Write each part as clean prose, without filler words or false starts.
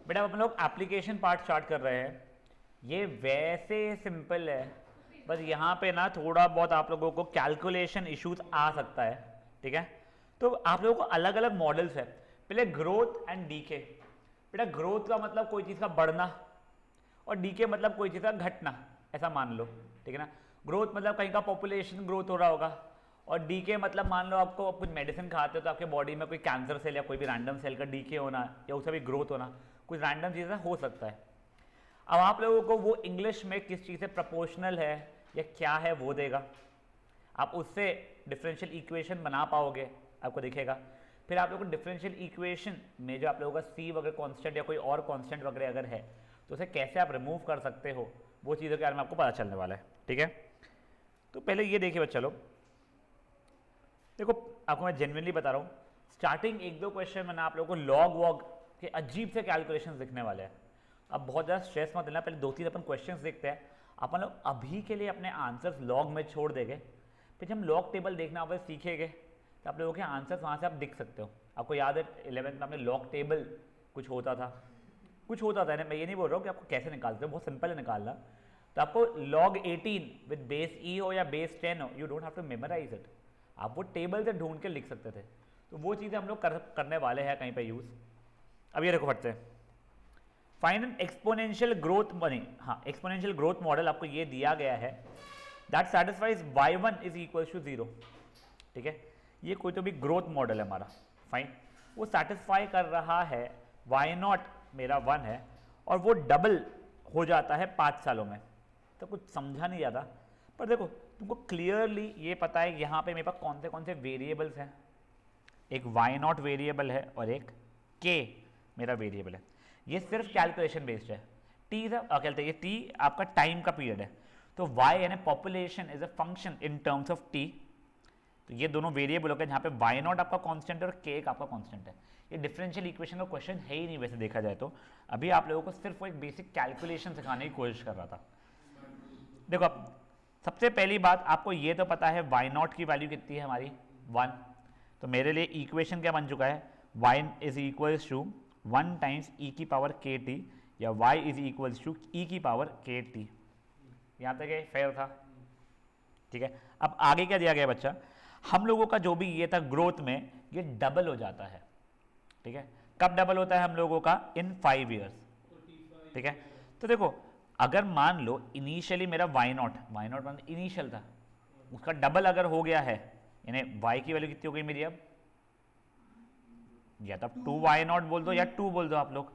बेटा अब हम लोग एप्लीकेशन पार्ट स्टार्ट कर रहे हैं। ये वैसे सिंपल है, बस यहाँ पे ना थोड़ा बहुत आप लोगों को कैलकुलेशन इश्यूज आ सकता है। ठीक है, तो आप लोगों को अलग अलग मॉडल्स है। पहले ग्रोथ एंड डीके। बेटा ग्रोथ का मतलब कोई चीज़ का बढ़ना और डीके मतलब कोई चीज़ का घटना, ऐसा मान लो। ठीक है ना, ग्रोथ मतलब कहीं का पॉपुलेशन ग्रोथ हो रहा होगा और डीके मतलब मान लो आपको कुछ मेडिसिन खाते हो तो आपके बॉडी में कोई कैंसर सेल या कोई भी रैंडम सेल का डीके होना या उसका भी ग्रोथ होना, कुछ रैंडम चीज़ें हो सकता है। अब आप लोगों को वो इंग्लिश में किस चीज़ से प्रपोर्शनल है या क्या है वो देगा, आप उससे डिफरेंशियल इक्वेशन बना पाओगे, आपको दिखेगा। फिर आप लोगों को डिफरेंशियल इक्वेशन में जो आप लोगों का सी वगैरह कांस्टेंट या कोई और कांस्टेंट वगैरह अगर है तो उसे कैसे आप रिमूव कर सकते हो, वो चीज़ों के बारे में आपको पता चलने वाला है। ठीक है, तो पहले ये देखिए बच्चा लोग, देखो आपको मैं जेन्युइनली बता रहा हूँ, स्टार्टिंग एक दो क्वेश्चन में ना आप लोगों को लॉग वॉग के अजीब से कैलकुलेशंस दिखने वाले हैं। अब बहुत ज़्यादा स्ट्रेस मत लेना, पहले दो तीन अपन क्वेश्चंस देखते हैं। अपन लोग अभी के लिए अपने आंसर्स लॉग में छोड़ देंगे, फिर जब हम लॉग टेबल देखना आप सीखेंगे तो आप लोगों के आंसर्स वहाँ से आप दिख सकते हो। आपको याद है 11th में आपने लॉग टेबल कुछ होता था, ना, मैं ये नहीं बोल रहा हूँ कि आपको कैसे निकालते हो, बहुत सिंपल है निकालना। तो आपको log 18 विद बेस ई हो या बेस 10 हो, you don't have to memorise it, आप वो टेबल से ढूंढ के लिख सकते थे। तो वो चीज़ें हम लोग करने वाले हैं कहीं पे यूज़। अब ये देखो फटते हैं, find an exponential growth money. हाँ, एक्सपोनेंशियल ग्रोथ मॉडल आपको ये दिया गया है that satisfies y1 is equal to 0। ठीक है, ये कोई तो भी ग्रोथ मॉडल है हमारा, फाइन, वो सेटिस्फाई कर रहा है y0 मेरा 1 है और वो डबल हो जाता है 5 सालों में। तो कुछ समझा नहीं जाता, पर देखो तुमको क्लियरली ये पता है यहाँ पे मेरे पास कौन से वेरिएबल्स हैं। एक y0 वेरिएबल है और एक k मेरा वेरिएबल है। ये सिर्फ कैलकुलेशन बेस्ड है। t कहते हैं ये t आपका टाइम का पीरियड है, तो y यानी population is a function in terms of t। तो ये दोनों वेरिएबल हो गए जहाँ पे y0 आपका कांस्टेंट है और k आपका कांस्टेंट है। ये डिफरेंशियल इक्वेशन का क्वेश्चन है ही नहीं वैसे देखा जाए तो। अभी आप लोगों को सिर्फ वो एक बेसिक कैलकुलेशन सिखाने की कोशिश कर रहा था। देखो अब सबसे पहली बात आपको ये तो पता है y0 की वैल्यू कितनी है हमारी 1। तो मेरे लिए इक्वेशन क्या बन चुका है, y is equals to 1 times e की पावर के टी या y is equals to e की पावर के टी। यहाँ तक फेयर था। ठीक है, अब आगे क्या दिया गया बच्चा, हम लोगों का जो भी ये था ग्रोथ में ये डबल हो जाता है। ठीक है, कब डबल होता है हम लोगों का, इन 5 ईयर्स। ठीक है, तो देखो अगर मान लो इनिशियली मेरा y0 मतलब इनिशियल था, उसका डबल अगर हो गया है, यानी y की वैल्यू कितनी हो गई मेरी अब, या तो 2y0 बोल दो या 2 बोल दो आप लोग,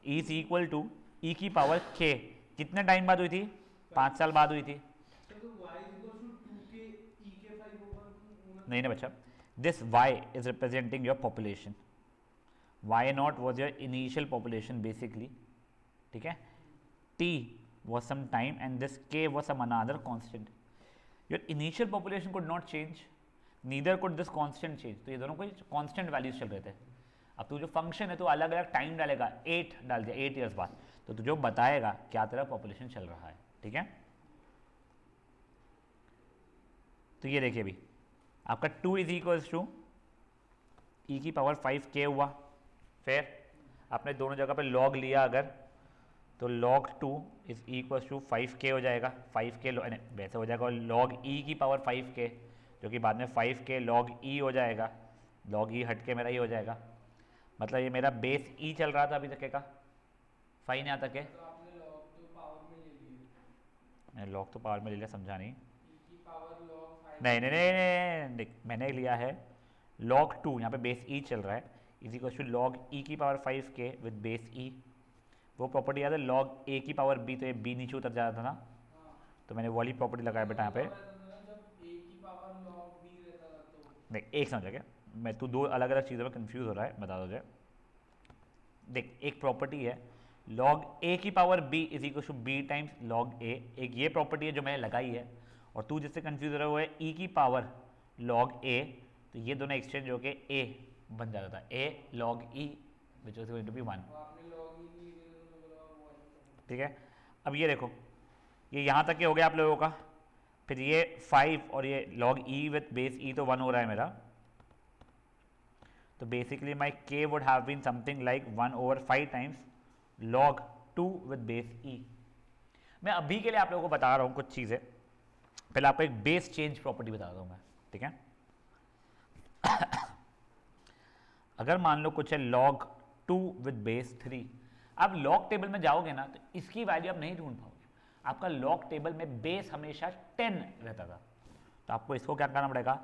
इज इक्वल टू ई की पावर k। कितने टाइम बाद हुई थी, 5 साल बाद हुई थी। नहीं ना बच्चा, this y is representing your population, y0 was your initial population basically। ठीक है, t was some time and this k was some another constant। your initial population could not change, neither could this constant change। तो ये दोनों कोई constant values चल रहे थे। अब तू जो फंक्शन है तो अलग अलग टाइम डालेगा, 8 डाल दिया 8 ईयर्स बाद, तो तू जो बताएगा क्या तेरा पॉपुलेशन चल रहा है। ठीक है, तो ये देखिए अभी आपका 2 इज इक्वल्स टू ई की पावर 5k हुआ। फिर आपने दोनों जगह पे लॉग लिया अगर, तो log 2 is equals to 5k हो जाएगा। 5k वैसे हो जाएगा log e की पावर 5k, जो कि बाद में 5k log e हो जाएगा। log e हट के मेरा ये हो जाएगा, मतलब ये मेरा बेस e चल रहा था अभी तक का, फाइन यहाँ तक है। तो आपने log तो पावर में ले लिए, मैंने log तो पावर में ले लिया, समझा नहीं। e की पावर log 5 नहीं में नहीं ले नहीं, ली। नहीं, नहीं, मैंने लिया है log 2, यहाँ पे बेस e चल रहा है, is equal to log e की power 5k with base e। वो प्रॉपर्टी याद है log a की पावर b, तो ये b नीचे उतर जाता था ना, हाँ, तो मैंने वाली प्रॉपर्टी लगाया तो बेटा यहाँ वो पे। तब रहता था ना जब a की पावर log b रहता था तो। देख एक समझ गया, मैं तू दो अलग अलग चीज़ों में कंफ्यूज हो रहा है, बता दो मुझे। देख एक प्रॉपर्टी है log a की power b is equal to b times log a, एक ये प्रॉपर्टी है जो मैंने लगाई है, और तू जिससे कंफ्यूज हो रहा है वो है e की पावर log a। तो ये दोनों एक्सचेंज होके a बन जाता था, a log e which is going to be 1। वो आपने log e नहीं लिया तो बोला वो वाली प्रॉपर्टी। ठीक है, अब ये देखो ये यहाँ तक के हो गया आप लोगों का, फिर ये 5 और ये log e with base e तो 1 हो रहा है मेरा, तो basically my k would have been something like 1/5 times log 2 with base e। मैं अभी के लिए आप लोगों को बता रहा हूँ कुछ चीज़ें, पहले आपको एक बेस चेंज प्रॉपर्टी बता रहा हूँ मैं, ठीक है। अगर मान लो कुछ है log 2 विद बेस 3, आप log टेबल में जाओगे ना तो इसकी वैल्यू आप नहीं ढूंढ पाओगे। आपका log टेबल में बेस हमेशा 10 रहता था, तो आपको इसको क्या करना पड़ेगा,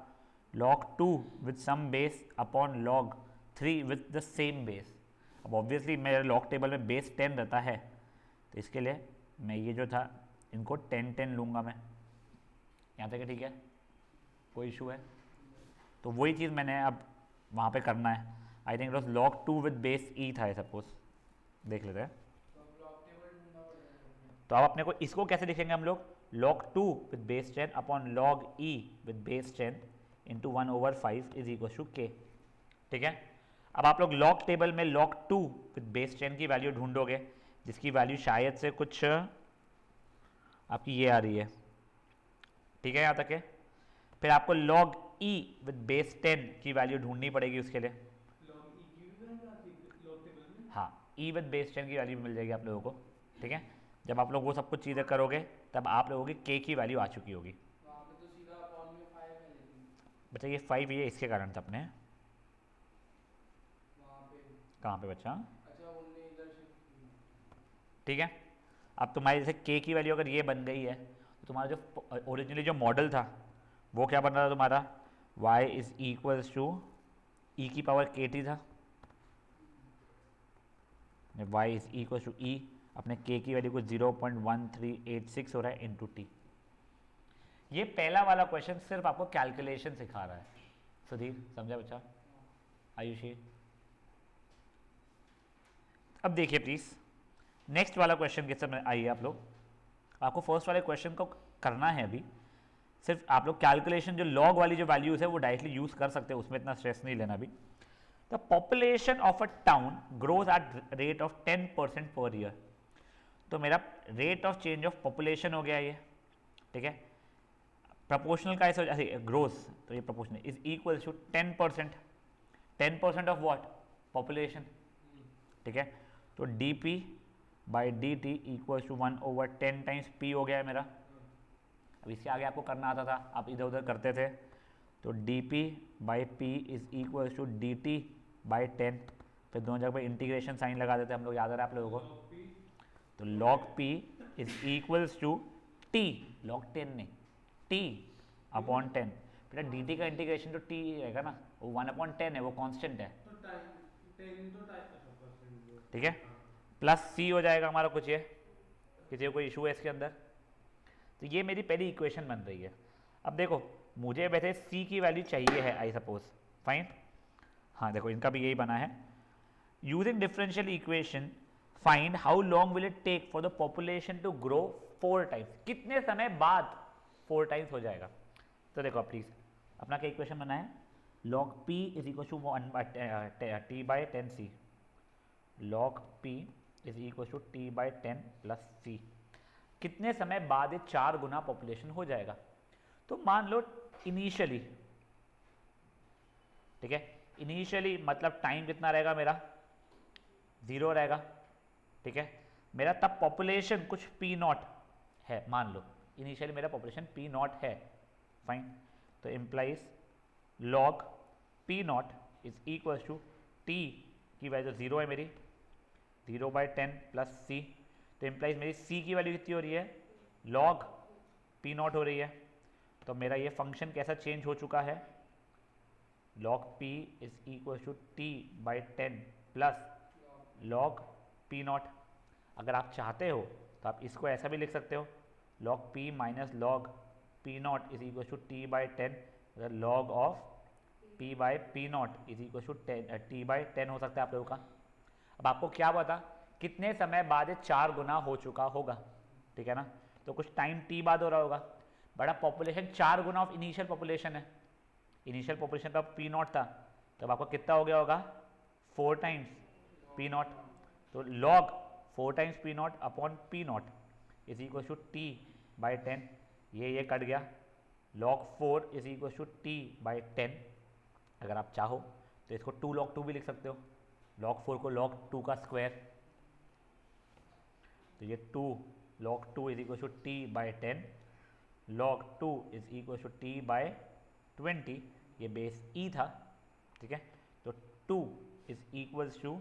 log 2 with some base upon log 3 with the same base. अब ऑब्वियसली मेरे log टेबल में बेस 10 रहता है, तो इसके लिए मैं ये जो था इनको 10 लूँगा मैं, यहाँ तक ठीक है, कोई इशू है। तो वही चीज़ मैंने अब वहाँ पे करना है। I think it log 2 with base e था सपोज, देख लेते हैं। तो अब अपने को इसको कैसे लिखेंगे हम लोग, log 2 with base 10 upon log e with base 10 into 1/5 is equal to k, ठीक है। अब आप लोग log टेबल में log 2 विद बेस 10 की वैल्यू ढूंढोगे, जिसकी वैल्यू शायद से कुछ आपकी ये आ रही है, ठीक है यहाँ तक है। फिर आपको log e विद बेस 10 की वैल्यू ढूंढनी पड़ेगी उसके लिए, हाँ e विद बेस 10 की वैल्यू मिल जाएगी आप लोगों को, ठीक है। जब आप लोग वो सब कुछ चीज़ें करोगे तब आप लोगों की k की वैल्यू आ चुकी होगी। बच्चा ये 5 ये इसके कारण था अपने, कहाँ पे बच्चा, ठीक है। अब तुम्हारी जैसे k की वैल्यू अगर ये बन गई है तो तुम्हारा जो ओरिजिनली जो मॉडल था वो क्या बन रहा था तुम्हारा, y इज इक्वल्स टू ई की पावर kt था, y इज इक्वल्स टू ई अपने k की वैल्यू को 0.1386 हो रहा है इंटू टी। ये पहला वाला क्वेश्चन सिर्फ आपको कैलकुलेशन सिखा रहा है। सुधीर समझा बच्चा, आयुषी। अब देखिए प्लीज नेक्स्ट वाला क्वेश्चन किस समय आइए आप लोग, आपको फर्स्ट वाले क्वेश्चन को करना है अभी, सिर्फ आप लोग कैलकुलेशन जो लॉग वाली जो वैल्यूज है वो डायरेक्टली यूज कर सकते हैं, उसमें इतना स्ट्रेस नहीं लेना अभी। The population of a town grows at rate of 10% पर ईयर। तो मेरा rate of change of population हो गया ये, ठीक है। प्रपोर्शनल का ऐसे ग्रोथ, तो ये proportional is equal to 10%, 10% of what, population, ठीक है। तो d P by d t equal to 1/10 times p हो गया है मेरा। अब इसके आगे आपको करना आता था, आप इधर उधर करते थे, तो d P by P is equal to d t by 10, फिर दोनों जगह पे इंटीग्रेशन साइन लगा देते हम लोग, याद आ रहा है आप लोगों को। तो log p is equals to t, log 10 नहीं, t अपॉन 10, बेटा डी टी का इंटीग्रेशन तो t रहेगा ना, वो 1/10 है, वो कांस्टेंट है, ठीक है। प्लस c हो जाएगा हमारा कुछ, ये किसी को कोई इशू है इसके अंदर। तो ये मेरी पहली इक्वेशन बन रही है। अब देखो मुझे वैसे c की वैल्यू चाहिए है आई सपोज, फाइन। हाँ देखो इनका भी यही बना है, using differential equation find how long will it take for the population to grow 4 times, कितने समय बाद 4 टाइम्स हो जाएगा। तो देखो प्लीज अपना क्या इक्वेशन बना है, log p is equal to t by 10c, log p is equal to t by 10 plus c, कितने समय बाद ये 4 गुना पॉपुलेशन हो जाएगा। तो मान लो इनिशियली, ठीक है, इनिशियली मतलब टाइम कितना रहेगा मेरा, 0 रहेगा, ठीक है। मेरा तब पॉपुलेशन कुछ पी नॉट है, मान लो इनिशियली मेरा पॉपुलेशन पी नॉट है, फाइन। तो implies log p not is equal to t की वैल्यू 0 है मेरी, 0/10 प्लस सी, तो इम्प्लाइज मेरी सी की वैल्यू कितनी हो रही है, लॉग पी नॉट हो रही है। तो मेरा ये फंक्शन कैसा चेंज हो चुका है, log p is equal to t by 10 plus log p not. अगर आप चाहते हो तो आप इसको ऐसा भी लिख सकते हो, log p minus log p not is equal to t by 10, log of p by p not is equal to t by 10 हो सकता है आप लोगों का। अब आपको क्या पता कितने समय बाद ये 4 गुना हो चुका होगा, ठीक है ना। तो कुछ टाइम t बाद हो रहा होगा, बड़ा पॉपुलेशन 4 गुना ऑफ इनिशियल पॉपुलेशन है, इनिशियल पॉपुलेशन का पी नॉट था, तब आपको कितना हो गया होगा, 4 टाइम्स पी नॉट। तो log 4 times p not upon p not is equal to t by 10, ये कट गया, log 4 is equal to t by 10। अगर आप चाहो तो इसको 2 log 2 भी लिख सकते हो, log 4 को log 2 का स्क्वायर, तो ये 2 log 2 is equal to t by 10, log 2 is equal to t by 20, ये बेस ई था, ठीक है। तो 2 इज इक्वल्स टू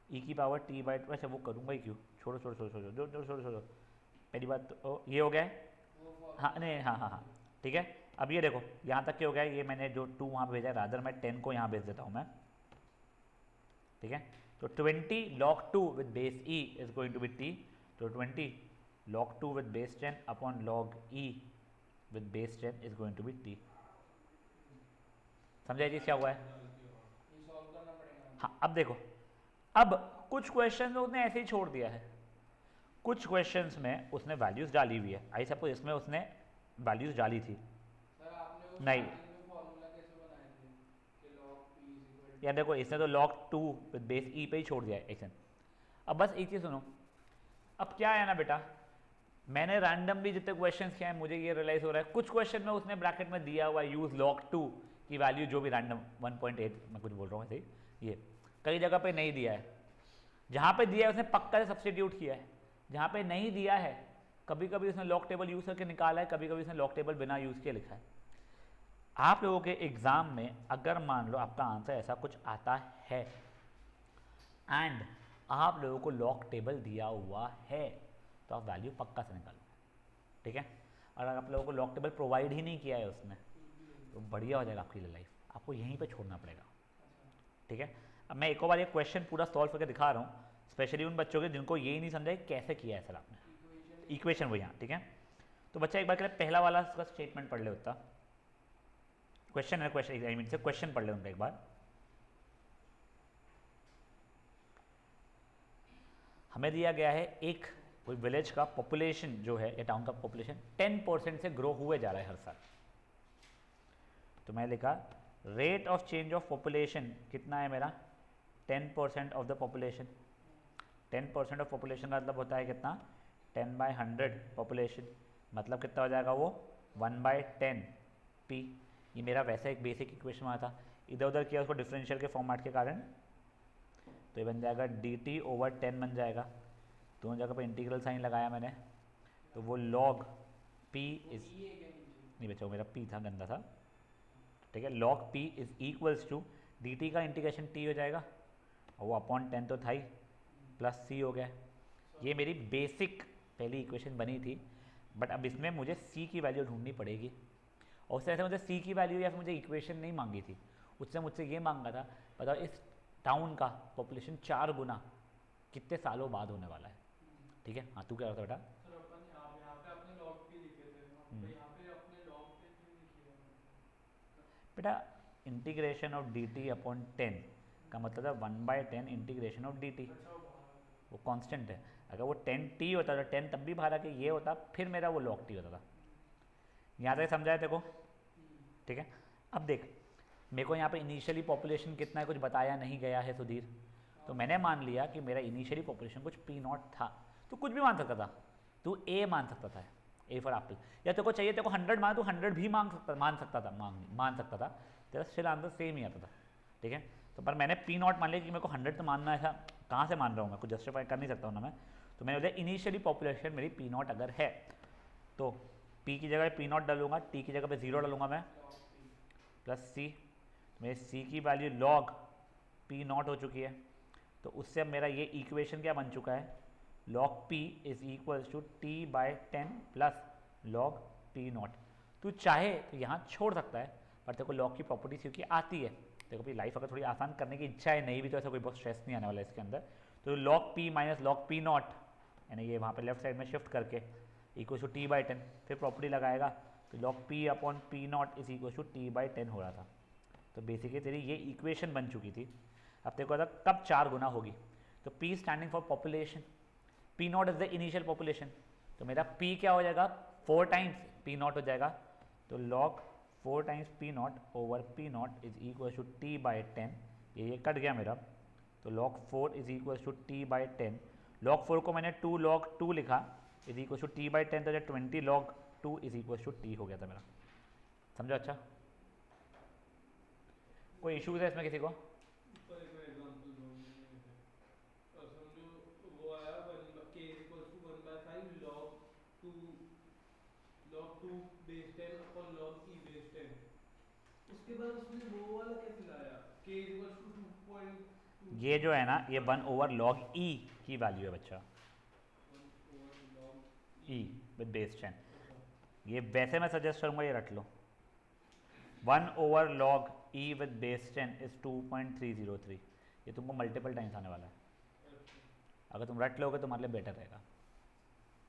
ई की पावर टी बाई, अच्छा वो करूँगा ही क्यों, छोड़ो छोड़ो छोड़ो छोड़ो छोड़ो छोड़ो छोड़ो, पहली बात तो ये हो गया है, हाँ हाँ हाँ हाँ, ठीक है। अब ये देखो यहाँ तक क्या हो गया है, ये मैंने जो 2 वहाँ भेजा है, रादर मैं 10 को यहाँ भेज देता हूँ मैं, ठीक है। तो 20 log 2 with base e is going to be t, तो 20 log 2 with base 10 upon log e with base 10 is going to be t. समझा जी क्या हुआ है? ये सॉल्व करना पड़ेगा। हाँ अब देखो, अब कुछ क्वेश्चन में उसने ऐसे ही छोड़ दिया है, कुछ क्वेश्चंस में उसने वैल्यूज डाली हुई है। आई सपोज इसमें उसने वैल्यूज डाली थी, सर आपने वो नहीं स्टार्टिंग में फॉर्मूला कैसे बनाए थे कि log p इज इक्वल यार देखो इसने तो log 2 विद बेस ई पे ही छोड़ दिया है एक्शन। अब बस एक चीज़ सुनो, अब क्या है ना बेटा, मैंने रैंडमली जितने क्वेश्चंस किए हैं मुझे ये रियलाइज हो रहा है, कुछ क्वेश्चन में उसने ब्रैकेट में दिया हुआ यूज log 2 की वैल्यू जो भी रैंडम 1.8 मैं कुछ बोल रहा हूँ ऐसे ही, ये कई जगह पे नहीं दिया है, जहाँ पे दिया है उसने पक्का से सब्स्टिट्यूट किया है, जहाँ पे नहीं दिया है कभी कभी उसने लॉग टेबल यूज़ करके निकाला है, कभी कभी उसने लॉग टेबल बिना यूज़ किए लिखा है। आप लोगों के एग्ज़ाम में अगर मान लो आपका आंसर ऐसा कुछ आता है एंड आप लोगों को लॉग टेबल दिया हुआ है तो आप वैल्यू पक्का से निकालो, ठीक है। और अगर आप लोगों को लॉग टेबल प्रोवाइड ही नहीं किया है उसने तो बढ़िया हो जाएगा आपकी लाइफ, आपको यहीं पे छोड़ना पड़ेगा, ठीक है। अब मैं एक और बार ये क्वेश्चन पूरा सॉल्व करके दिखा रहा हूँ, स्पेशली उन बच्चों के जिनको ये ही नहीं समझा कैसे किया है सर आपने इक्वेशन वो यहाँ, ठीक है। तो बच्चा एक बार के लिए पहला वाला उसका स्टेटमेंट पढ़ ले, होता क्वेश्चन है, क्वेश्चन आई मीन से क्वेश्चन पढ़ ले उनका एक बार। हमें दिया गया है एक कोई विलेज का पॉपुलेशन जो है या टाउन का पॉपुलेशन 10% से ग्रो हुए जा रहा है हर साल। तो मैं लिखा rate of change of population कितना है मेरा 10% of the population. 10% of population का मतलब होता है कितना 10/100 पॉपुलेशन, मतलब कितना हो जाएगा वो 1/10 पी। ये मेरा वैसा एक बेसिक इक्वेशन आया था, इधर उधर किया उसको डिफरेंशियल के फॉर्मेट के कारण, तो ये बन जाएगा dt/10 बन जाएगा, दोनों जगह पर इंटीग्रल साइन लगाया मैंने, तो वो log p इज नहीं बचा, वो मेरा p था गंदा था, ठीक है। log p is equals to dt का इंटीग्रेशन t हो जाएगा और वो अपॉन 10 तो था ही, प्लस c हो गया। ये मेरी बेसिक पहली इक्वेशन बनी थी, बट अब इसमें मुझे c की वैल्यू ढूंढनी पड़ेगी, और उससे ऐसे मुझे c की वैल्यू या फिर मुझे इक्वेशन नहीं मांगी थी, उससे मुझसे ये मांगा था बताओ इस टाउन का पॉपुलेशन 4 गुना कितने सालों बाद होने वाला है, ठीक है। हाँ तू क्या करता बेटा? सर अपन यहाँ पे अपने log p लिखे थे, यहाँ पे अपने log पे क्यों लिखे हैं? बेटा इंटीग्रेशन ऑफ dt अपॉन 10 का मतलब है 1/10 इंटीग्रेशन ऑफ dt, वो कांस्टेंट है। अगर वो 10t होता तो 10 तब भी बाहर आके ये होता, फिर मेरा वो log t होता था। यहाँ तक समझाया देखो, ठीक है। अब देख मेरे को यहाँ पे इनिशियली पॉपुलेशन कितना है कुछ बताया नहीं गया है सुधीर, तो मैंने मान लिया कि मेरा इनिशियली पॉपुलेशन कुछ p0 था, तो कुछ भी मान सकता था, तू a मान सकता था, a फॉर एप्पल, या तेरे को चाहिए तेरे को 100 मान, तू 100 भी मान सकता था, मान सकता था, तेरा स्टिल आंसर सेम ही आता था, ठीक है। तो पर मैंने p0 मान लिया कि मेरे को 100 तो मानना है, कहाँ से मान रहा हूँ मैं, कुछ जस्टिफाई कर नहीं सकता हूँ ना मैं, तो मैंने बोला इनिशियली पॉपुलेशन मेरी p0 अगर है तो p की जगह p0 डालूंगा, t की जगह पे 0 डालूंगा मैं, प्लस c, मेरे c की वैल्यू log p0 हो चुकी है, तो उससे अब मेरा ये इक्वेशन क्या बन चुका है, log p is equals to t/10 plus log p0। तू चाहे तो यहाँ छोड़ सकता है, पर तेरे को log की प्रॉपर्टीज क्योंकि आती है, तेरे को भी लाइफ अगर थोड़ी आसान करने की इच्छा है, नहीं भी तो ऐसा कोई बहुत स्ट्रेस नहीं आने वाला है इसके अंदर, तो log p minus log p0 यानी ये वहाँ पे लेफ्ट साइड में शिफ्ट करके इक्वल टू t/10, फिर प्रॉपर्टी लगाएगा तो log p upon p0 is equal to t/10 हो रहा था। तो बेसिकली तेरी ये इक्वेशन बन चुकी थी। अब तेरे को पता कब 4 गुना होगी, तो p standing for population, p0 is the initial population, तो मेरा p क्या हो जाएगा 4 टाइम्स p0 हो जाएगा, तो log 4 times p0 over p0 is equal to t/10, ये कट गया मेरा, तो log 4 is equal to t/10, log 4 को मैंने 2 log 2 लिखा इज इक्वल टू t/10, तो 20 log 2 is equal to t हो गया था मेरा, समझो? अच्छा कोई इश्यूज है इसमें किसी को? ऊपर एक एग्जांपल दो मुझे। और समझो वो आया k equals to 1/5 log 2 base 10 upon log e base 10। उसके बाद उसने वो वाला कैसे लाया k इक्वल्स टू 2.2। ये जो है ना, ये 1/log e की वैल्यू है बच्चा, 1/log e विद बेस 10। ये वैसे मैं सजेस्ट करूंगा ये रट लो, 1/log e with base 10 is 2.303। ये तुमको मल्टीपल टाइम्स आने वाला है, अगर तुम रट लोगे तो तुम्हारे लिए बेटर रहेगा।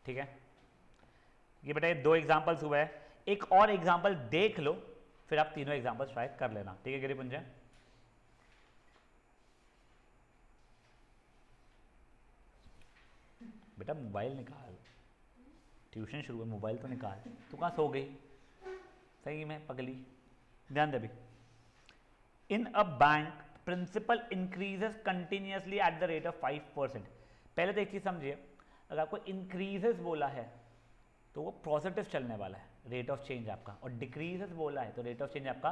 ठीक है, ये बेटा ये 2 एग्जाम्पल्स हुआ है, एक और एग्जाम्पल देख लो फिर आप तीनों एग्जाम्पल्स ट्राई कर लेना। ठीक है गिरिपुंजय? बेटा मोबाइल निकाल, ट्यूशन शुरू है, मोबाइल तो निकाल। तू कहाँ सो गई सही में पगली? ध्यान दे अभी। In a bank principal increases continuously at the rate of 5%। पहले तो एक चीज समझिए, अगर आपको इंक्रीजेस बोला है तो वो पॉजिटिव चलने वाला है रेट ऑफ चेंज आपका, और डिक्रीजेस बोला है तो रेट ऑफ चेंज आपका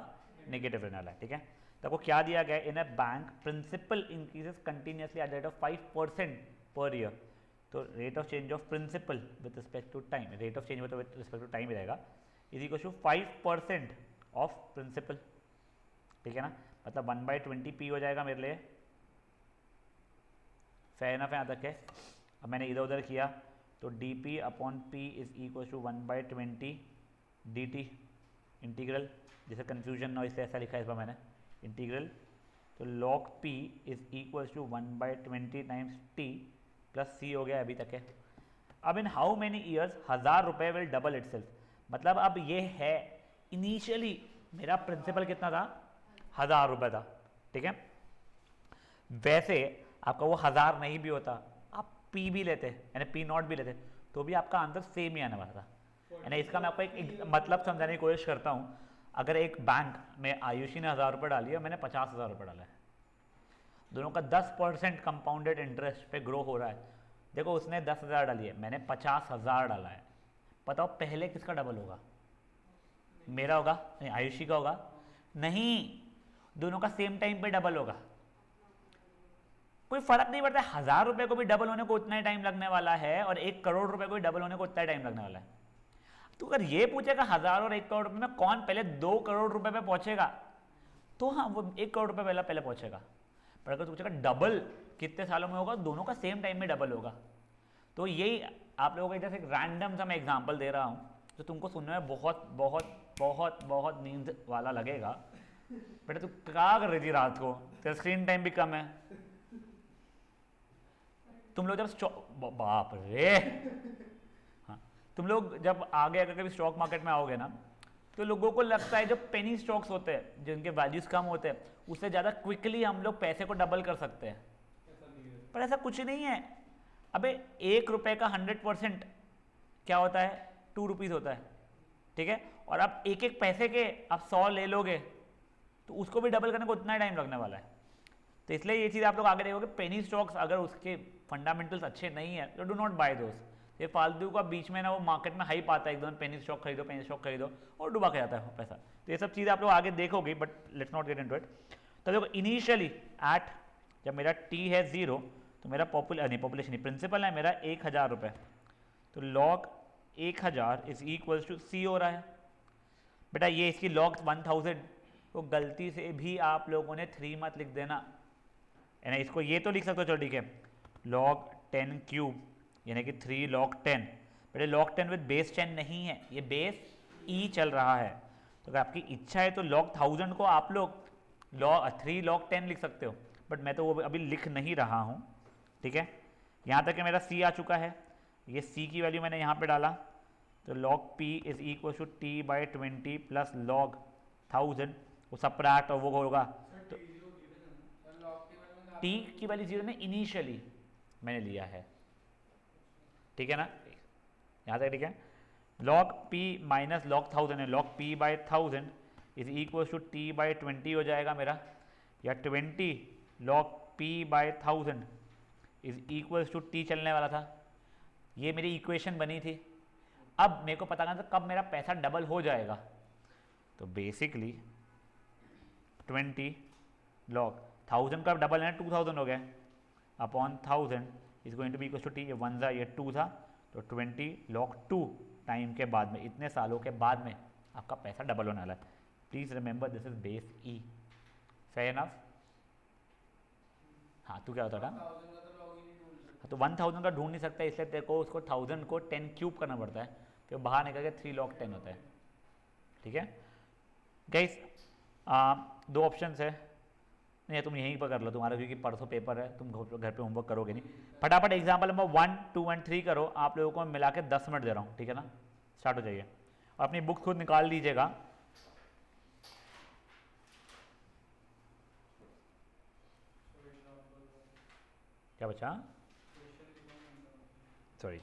नेगेटिव रहने वाला है। ठीक है, तो आपको क्या दिया गया? In a bank principal increases continuously at the rate of 5% per year. तो rate of change of principal with respect to time, rate of change में तो विद रिस्पेक्ट टू टाइम रहेगा, is equal to 5% of principal. ठीक है ना, मतलब 1/20 P हो जाएगा मेरे लिए। फेयर इनफ यहाँ तक है। अब मैंने इधर उधर किया तो d P upon P is equal to 1/20 d T integral, जैसे कन्फ्यूजन ना हो इसलिए ऐसा लिखा है इस बार मैंने इंटीग्रल। तो log p is equal to 1/20 times t plus c हो गया अभी तक है। अब इन हाउ मेनी ईयर्स 1000 रुपये विल डबल इटसेल्फ, मतलब अब ये है इनिशियली मेरा प्रिंसिपल कितना था? 1000 रुपये था। ठीक है, वैसे आपका वो 1000 नहीं भी होता, आप p भी लेते यानी p0 भी लेते तो भी आपका आंसर सेम ही आने वाला था। यानी इसका मैं आपको एक मतलब समझाने की कोशिश करता हूँ। अगर एक बैंक में आयुषी ने 1000 रुपये डाली है, मैंने 50,000 रुपये डाला है, दोनों का 10% कंपाउंडेड इंटरेस्ट पे ग्रो हो रहा है। देखो उसने 10,000 डाली है, मैंने 50,000 डाला है, बताओ पहले किसका डबल होगा? मेरा होगा? नहीं, आयुषी का होगा? नहीं, दोनों का सेम टाइम पे डबल होगा। कोई फर्क नहीं पड़ता, 1000 रुपये को भी डबल होने को उतना ही टाइम लगने वाला है और 1 करोड़ रुपए को भी डबल होने को उतना ही टाइम लगने वाला है। तो अगर ये पूछेगा 1000 और 1 करोड़ रुपए में कौन पहले 2 करोड़ रुपए पे पहुंचेगा, तो हाँ वो 1 करोड़ रुपए पहले पहुंचेगा। पर अगर पूछेगा डबल कितने सालों में होगा, दोनों का सेम टाइम में डबल होगा। तो यही आप लोगों को जैसे एक रैंडम सा मैं एग्जाम्पल दे रहा हूँ तो तुमको सुनने में बहुत बहुत बहुत बहुत नींद वाला लगेगा। बेटा तू क्या कर रही थी रात को? तेरा स्क्रीन टाइम भी कम है। तुम लोग जब बाप रे, हाँ, तुम लोग जब आगे अगर कभी स्टॉक मार्केट में आओगे ना तो लोगों को लगता है जो पेनी स्टॉक्स होते हैं जिनके वैल्यूज कम होते हैं उससे ज़्यादा क्विकली हम लोग पैसे को डबल कर सकते हैं, पर ऐसा कुछ नहीं है। अबे 1 रुपए का 100% क्या होता है? 2 रुपीज़ होता है। ठीक है, और आप एक एक पैसे के आप 100 ले लोगे तो उसको भी डबल करने को उतना ही टाइम लगने वाला है। तो इसलिए ये चीज़ आप लोग आगे देखोगे, पेनी स्टॉक्स अगर उसके फंडामेंटल्स अच्छे नहीं है तो डू नॉट बाय दोस्त। ये फालतू का बीच में ना वो मार्केट में हाइप आता है एकदम, पेनी स्टॉक खरीदो और डुबा के जाता है पैसा। तो ये सब चीज़ आप लोग आगे देखोगे, but let's not get into it. तो देखो इनिशियली एट जब मेरा टी है 0 तो मेरा पॉपुलेशन नहीं प्रिंसिपल है मेरा 1000 रुपये, तो लॉग 1000 इज इक्वल्स टू सी हो रहा है। बेटा ये इसकी लॉग 1000 को गलती से भी आप लोगों ने 3 मत लिख देना, यानी इसको ये तो लिख सकते हो, चलो ठीक है, log 10 क्यूब यानी कि 3 log 10। बेटे log 10 विद बेस 10 नहीं है, ये बेस ई चल रहा है। तो अगर आपकी इच्छा है तो log 1000 को आप लोग 3 log 10 लिख सकते हो, बट मैं तो वो अभी लिख नहीं रहा हूँ। ठीक है, यहाँ तक कि मेरा सी आ चुका है, ये सी की वैल्यू मैंने यहाँ पे डाला, तो log p is equal to t/20 plus log 1000, वो सप्रैक्ट और वो होगा तो t की वैल्यू 0 में इनिशियली मैंने लिया है। ठीक है ना, यहाँ तक ठीक है। log p माइनस log 1000 है, log p/1000 is equal to t/20 हो जाएगा मेरा, या 20 log p/1000 is equal to t चलने वाला था। ये मेरी इक्वेशन बनी थी। अब मेरे को पता करना था कब मेरा पैसा डबल हो जाएगा, तो बेसिकली 20 लॉग 1000 का डबल है 2000 हो गया upon 1000 is going to be equal to t, ये 1 था ये 2 था तो 20 log 2 टाइम के बाद में, इतने सालों के बाद में आपका पैसा डबल होने वाला है. Please remember this is base E. Fair enough. हाँ तू क्या होता था. 1000 का तो लॉग ही नहीं ढूंढ सकते. तो 1000 का ढूंढ नहीं सकता इसलिए तेरे को उसको 1000 को 10 क्यूब करना पड़ता है, फिर बाहर निकल के 3 log 10 होता है. ठीक है गाइस, दो ऑप्शन है. नहीं तुम यहीं पर कर लो तुम्हारा, क्योंकि परसों पेपर है, तुम घर पे होमवर्क करोगे नहीं. फटाफट एग्जाम्पल नंबर 1, 2 एंड 3 करो. आप लोगों को मिला के 10 मिनट दे रहा हूँ, ठीक है ना. स्टार्ट हो जाइए और अपनी बुक खुद निकाल लीजिएगा. क्या बचा. सॉरी.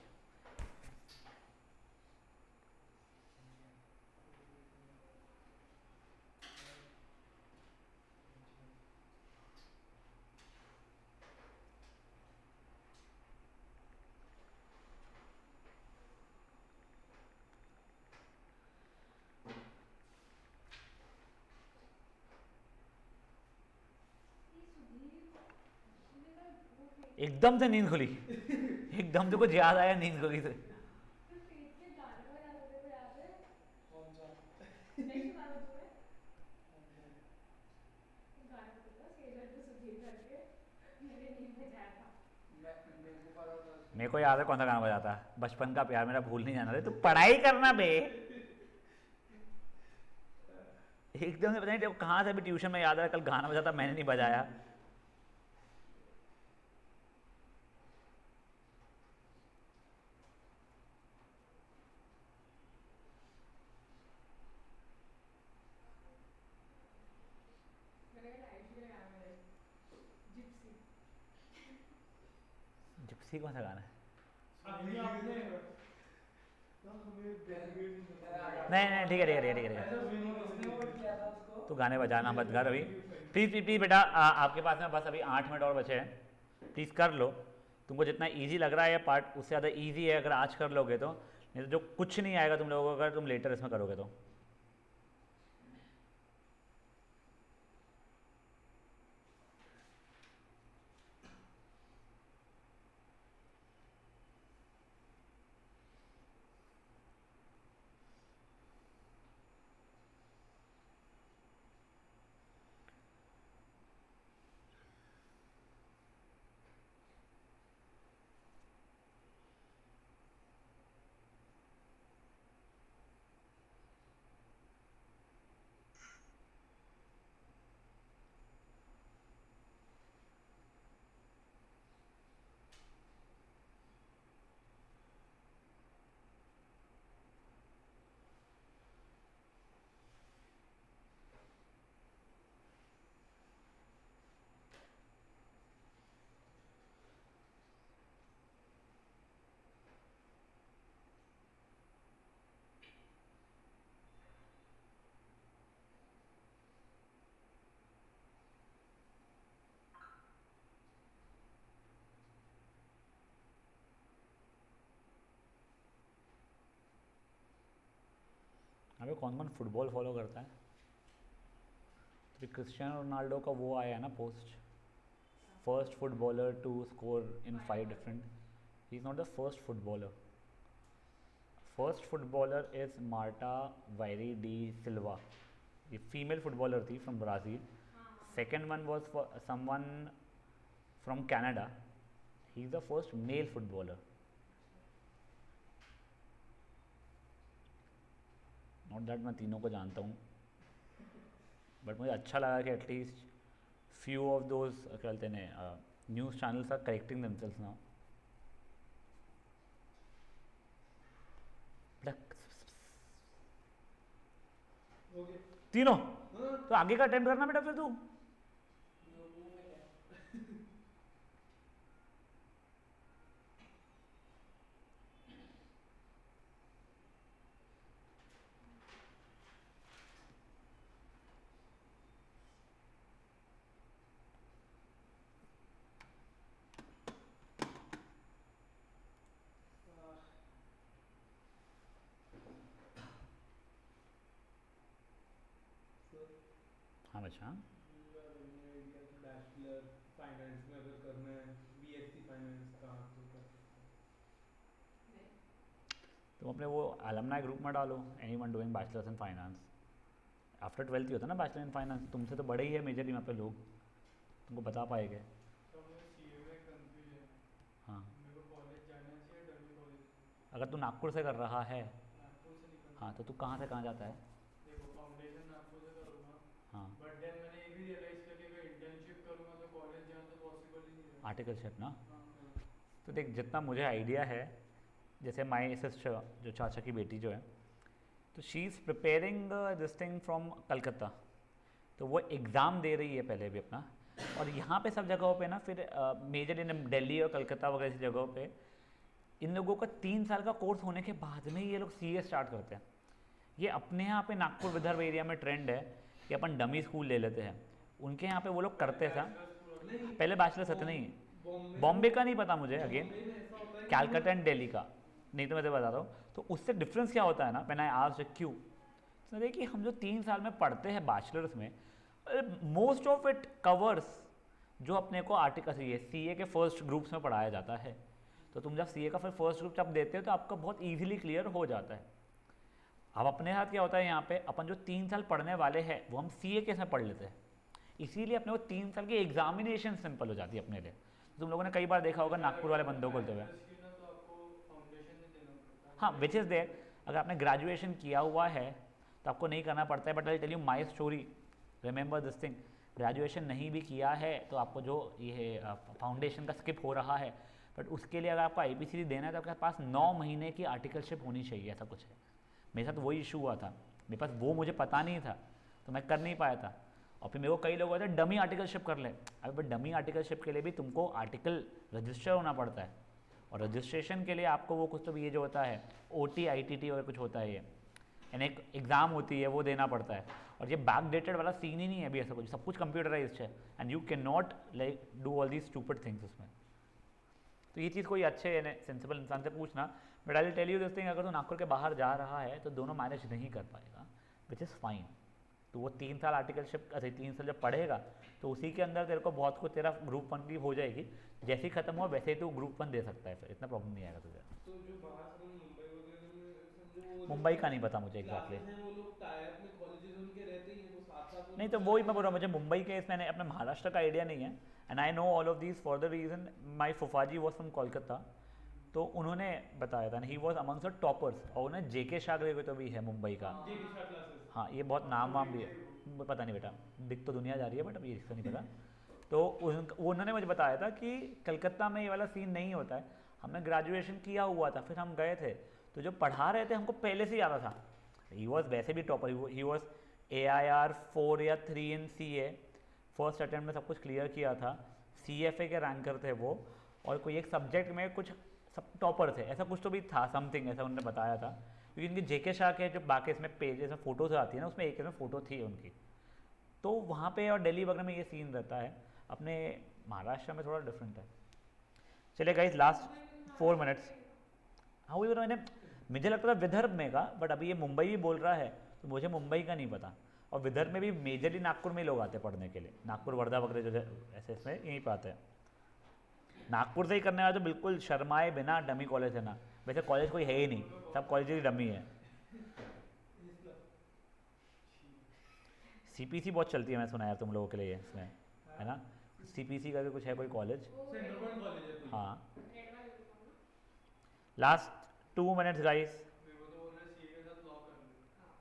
एकदम से नींद खुली. एकदम से कुछ याद आया, नींद खुली से. कौन सा? मेरे को पता था. मेरे को याद है कौन सा गाना बजाता है, बचपन का प्यार मेरा भूल नहीं जाना रे, तू पढ़ाई करना बे. एकदम से पता नहीं तेरे को कहाँ से भी ट्यूशन में याद आया कल गाना बजाता, मैंने नहीं बजाया. जिप्सी कौन सा गाना है. अभी आपने नहीं नहीं ठीक है ठीक है ठीक है ठीक है. ऐसा इसने वोट किया था उसको. तू गाने बजाना मत कर अभी. प्लीज़ प्लीज़ प्लीज़ बेटा, आपके पास में बस अभी 8 मिनट और बचे हैं. प्लीज़ कर लो. तुमको जितना इजी लग रहा है ये पार्ट उससे ज़्यादा इजी है अगर आज कर लोगे तो. नहीं तो जो कुछ नहीं आएगा तुम लोगों को अगर तुम लेटर इसमें करोगे तो. अभी कौन कौन फुटबॉल फॉलो करता है. तो क्रिस्टियानो रोनाल्डो का वो आया है ना post, first footballer to score in 5 different. ही is not the first footballer. First footballer is Marta Vieira da Silva. ये फीमेल फुटबॉलर थी from Brazil. Second one was someone from Canada. He is the first male footballer. Not that मैं तीनों को जानता हूँ, but मुझे अच्छा लगा कि एटलीस्ट फ्यू ऑफ दोज क्या कहते हैं news channels are correcting themselves now. हो गया. तीनों हाँ. तो आगे का अटेम्प्ट करना बेटा फिर तू. हाँ बच्चा. बैचलर फाइनेंस में अगर करना है, बीएससी फाइनेंस कहाँ तो कर सकते तुम अपने वो अलमनाई ग्रुप में डालो, anyone doing bachelors in finance. After 12th ही होता है ना बैचलर इन फाइनेंस, तुमसे तो बड़े ही है मेजरली वहाँ पे लोग, तुमको बता पाएंगे। तो मुझे सीए में कंफ्यूजन है, हाँ, मेरे को कॉलेज जाना चाहिए डमी कॉलेज, अगर तू नागपुर से कर रहा है, नागपुर से नहीं करना। हाँ तो तू कहाँ से कहाँ जाता है? देखो फाउंडेशन नागपुर से करूँगा, हाँ, बट देन मैंने ये भी रियलाइज किया कि अगर इंटर्नशिप करूँगा तो कॉलेज जाना तो पॉसिबल ही नहीं है। आर्टिकलशिप ना। हाँ तो देख जितना मुझे आइडिया है, जैसे माई सिस्टर जो चाचा की बेटी जो है, तो she is preparing this thing from Calcutta, तो वो एग्ज़ाम दे रही है पहले भी अपना। और यहाँ पे सब जगहों पे ना फिर मेजर इन दिल्ली और कलकत्ता वगैरह ऐसी जगहों पे इन लोगों का 3 साल का कोर्स होने के बाद में ही ये लोग सीए स्टार्ट करते हैं। ये अपने यहाँ पे नागपुर विदर्भ एरिया में ट्रेंड है कि अपन डमी स्कूल ले लेते हैं, उनके यहाँ पे वो लोग करते था नहीं, पहले बैचलर्स होते नहीं। बॉम्बे बॉम्बे का नहीं पता मुझे, अगेन बॉम्बे में ऐसा होता है कि कैलकाटा एंड दिल्ली का नहीं, तो मैं तो बता रहा हूँ। तो उससे डिफरेंस क्या होता है ना, मैंने आज क्यों तो देखिए हम जो 3 साल में पढ़ते हैं बैचलर्स में, मोस्ट ऑफ इट कवर्स जो अपने को आर्टिकल सीए के फर्स्ट ग्रुप्स में पढ़ाया जाता है। तो तुम जब सीए का फिर फर्स्ट ग्रुप जब देते हो तो आपका बहुत ईजिली क्लियर हो जाता है। अब अपने साथ क्या होता है, यहाँ पे अपन जो 3 साल पढ़ने वाले हैं वो हम सीए के साथ पढ़ लेते हैं, इसीलिए अपने को 3 साल की एग्जामिनेशन सिंपल हो जाती है अपने लिए। तुम लोगों ने कई बार देखा होगा नागपुर वाले बंदों को बोलते हुए, तो आपको फाउंडेशन नहीं देना पड़ता। हाँ विच इज़ देयर, अगर आपने ग्रेजुएशन किया हुआ है तो आपको नहीं करना पड़ता है। But I tell you my story, remember this thing, graduation नहीं भी किया है तो आपको जो ये फाउंडेशन का स्किप हो रहा है, बट उसके लिए अगर आपको आईपीसीडी देना है तो आपके पास 9 महीने की आर्टिकलशिप होनी चाहिए, ऐसा कुछ है। मेरे साथ वही इशू हुआ था, मेरे पास वो मुझे पता नहीं था तो मैं कर नहीं पाया था। और फिर मेरे को कई लोग बोलते हैं डमी आर्टिकलशिप कर ले, अभी बट डमी आर्टिकलशिप के लिए भी तुमको आर्टिकल रजिस्टर होना पड़ता है, और रजिस्ट्रेशन के लिए आपको वो कुछ तो भी ये जो होता है OT ITT और कुछ होता है ये, यानी एक एग्ज़ाम होती है वो देना पड़ता है। और ये बैक डेटेड वाला सीन ही नहीं है अभी ऐसा कुछ, सब कुछ कंप्यूटराइज्ड है and you can not like do all these stupid things उसमें। तो ये चीज़ कोई अच्छे सेंसिबल इंसान से पूछना। But I will tell you this thing, अगर तू नागपुर के बाहर जा रहा है तो दोनों मैनेज नहीं कर पाएगा, विच इज़ फाइन। तो वो 3 साल आर्टिकलशिप, अच्छा 3 साल जब पढ़ेगा तो उसी के अंदर तेरे को बहुत कुछ तेरा ग्रुप 1 की हो जाएगी, जैसे ही खत्म हुआ वैसे ही तू ग्रुप 1 दे सकता है, फिर इतना प्रॉब्लम नहीं आएगा तुझे। तो जो बाहर से मुंबई वगैरह में समझो वो मुंबई का नहीं पता मुझे एग्जैक्टली, क्लासेस हैं, वो लोग टायर में कॉलेजेस उनके रहते ही हैं, वो साथ साथ वो नहीं तो वही मैं बोल रहा हूँ, मुझे मुंबई के इस मैंने अपने महाराष्ट्र का आइडिया नहीं है। And I know all of these for the reason my फुफाजी वॉज फ्रॉम कोलकाता, तो उन्होंने बताया था, he was amongst the toppers, और उन्हें जेके शाह तो भी है मुंबई का। जे के शाह क्लासेस। हाँ ये बहुत नाम वाम भी है, पता नहीं बेटा, दिख तो दुनिया जा रही है बट अभी इसका नहीं पता। तो उन्होंने मुझे बताया था कि कलकत्ता में ये वाला सीन नहीं होता है। हमने ग्रेजुएशन किया हुआ था, फिर हम गए थे तो जो पढ़ा रहे थे हमको पहले से ही आता था। ही वॉज वैसे भी टॉपर, ही वॉज AIR 4 या 3 इन CA, फर्स्ट अटेम्प्ट में सब कुछ क्लियर किया था। CFA के रैंकर थे वो, और कोई एक सब्जेक्ट में कुछ सब टॉपर थे, ऐसा कुछ तो भी था, समथिंग ऐसा उन्होंने बताया था। क्योंकि इनकी जेके शाह के जो बाकी इसमें पेजेस में फ़ोटोज आती है ना, उसमें एक में फ़ोटो थी उनकी। तो वहाँ पे और दिल्ली वगैरह में ये सीन रहता है, अपने महाराष्ट्र में थोड़ा डिफरेंट है। चलिए गाइस लास्ट 4 मिनट्स, हाँ वही मैंने, मुझे लगता था विदर्भ में का, बट अभी ये मुंबई भी बोल रहा है तो मुझे मुंबई का नहीं पता। और विदर्भ में भी मेजरली नागपुर में लोग आते हैं पढ़ने के लिए, नागपुर वर्धा वगैरह जो ऐसे इसमें यहीं पे आते हैं। नागपुर से ही करने वाले तो बिल्कुल शर्माए बिना डमी कॉलेज है ना, वैसे कॉलेज कोई है ही नहीं, सब कॉलेज ही डमी है। CPC बहुत चलती है, मैं सुना यार तुम लोगों के लिए इसमें, है ना, CPC का भी कुछ है कोई कॉलेज। सेंट्रल पॉइंट कॉलेज है कोई। हाँ लास्ट 2 मिनट्स गाइस। मेरे को तो बोल रहे सीए के साथ लॉ कर ले।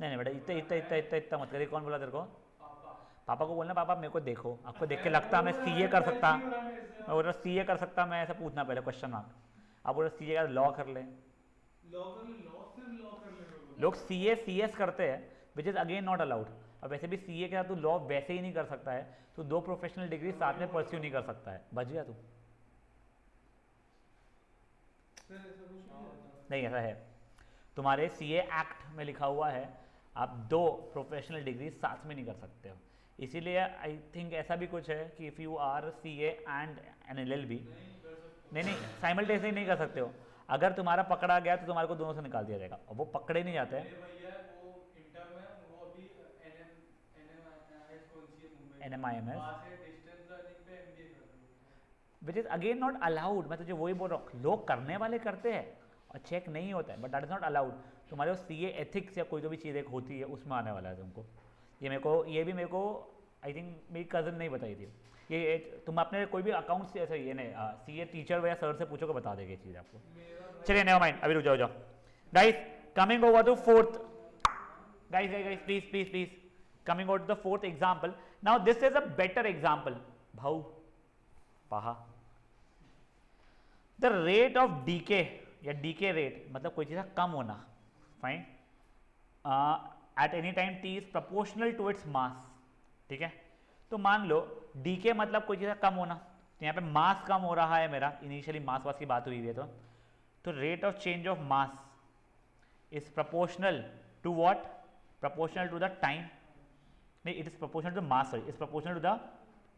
नहीं नहीं बेटा, इतना इतना इतना इतना इतना मत करिए, कौन बोला तेरे को? पापा पापा को बोलना, पापा मेरे को देखो, आपको देख के लगता मैं CA कर सकता, नहीं हो रहा मेरे से। मैं बोल रहा CA कर सकता मैं, ऐसा पूछना पहले क्वेश्चन मार्क। आप बोल रहे CA का लॉ कर ले, लॉ कर ले, लॉ सिर्फ लॉ कर ले मेरे को। लोग CA CS करते हैं which is again not allowed. और वैसे भी CA के साथ तू लॉ वैसे ही नहीं कर सकता है, तो 2 प्रोफेशनल डिग्री साथ में परस्यू नहीं कर सकता है, बच गया तू। सर ऐसा कुछ नहीं होता। नहीं ऐसा है, तुम्हारे CA एक्ट में लिखा हुआ है आप 2 प्रोफेशनल डिग्री साथ में नहीं कर सकते हो। इसीलिए आई थिंक ऐसा भी कुछ है कि if you are CA and an LLB, नहीं साइमल्टेनियसली नहीं कर सकते हो। अगर तुम्हारा पकड़ा गया तो तुम्हारे को दोनों से निकाल दिया जाएगा, और वो पकड़े नहीं जाते हैं। मेरे भैया वो इंटर में, वो अभी NMIMS कौन सी है मुंबई में? NMIMS वहाँ से डिस्टेंस लर्निंग पे which is again not allowed. मैं तुझे वही बोल रहा हूँ, लोग करने वाले करते हैं और चेक नहीं होता है, but that is not allowed. तुम्हारे सी ए एथिक्स या कोई तो भी चीज़ एक होती है, उसमें आने वाला है तुमको। ये भी मेरे को आई थिंक मेरी कज़न नहीं बताई थी। ये तुम अपने कोई भी अकाउंट से ऐसा ये नहीं सी ए टीचर या सर से पूछो कि बता देगा ये चीज़ आपको। चलिए नेवर माइंड, अभी रुक जाओ guys, coming over to fourth, guys please coming over to the fourth example. Now this is a better example. भाऊ पहा, द रेट ऑफ डीके या डीके रेट मतलब कोई चीज़ का कम होना, fine, at any time t is proportional to its mass. ठीक है, तो मान लो डीके मतलब कोई चीज़ का कम होना, तो यहाँ पे मास कम हो रहा है मेरा, इनिशियली मास वास की बात हुई है, तो rate of change of mass is proportional to what, proportional to the time, नहीं it is proportional to mass, sorry is proportional to the